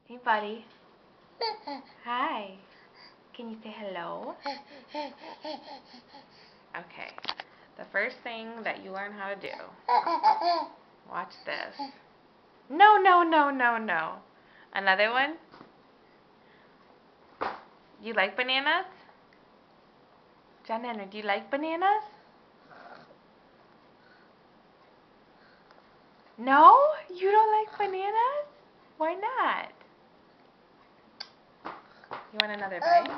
Hey, buddy. Hi. Can you say hello? Okay. The first thing that you learn how to do. Watch this. No, no, no, no, no. Another one? You like bananas? John Henry, do you like bananas? No? You don't like bananas? Why not? You want another bite?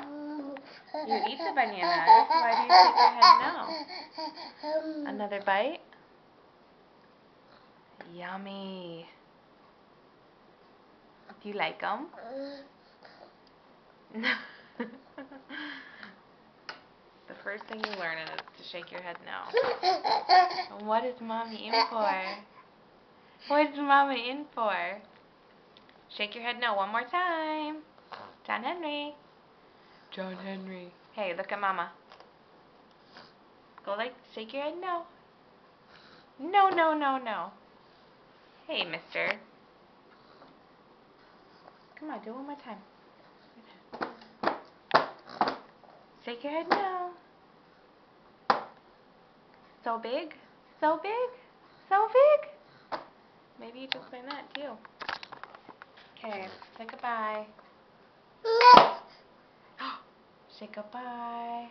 You eat the bananas. Why do you shake your head no? Another bite? Yummy. Do you like them? The first thing you learn is to shake your head no. What is Mommy in for? What is Mommy in for? Shake your head no one more time. John Henry. John Henry. Hey, look at Mama. Go like, shake your head no. No, no, no, no. Hey, mister. Come on, do it one more time. Shake your head no. So big? So big? So big? Maybe you just learn that too. Okay, say goodbye. Say goodbye.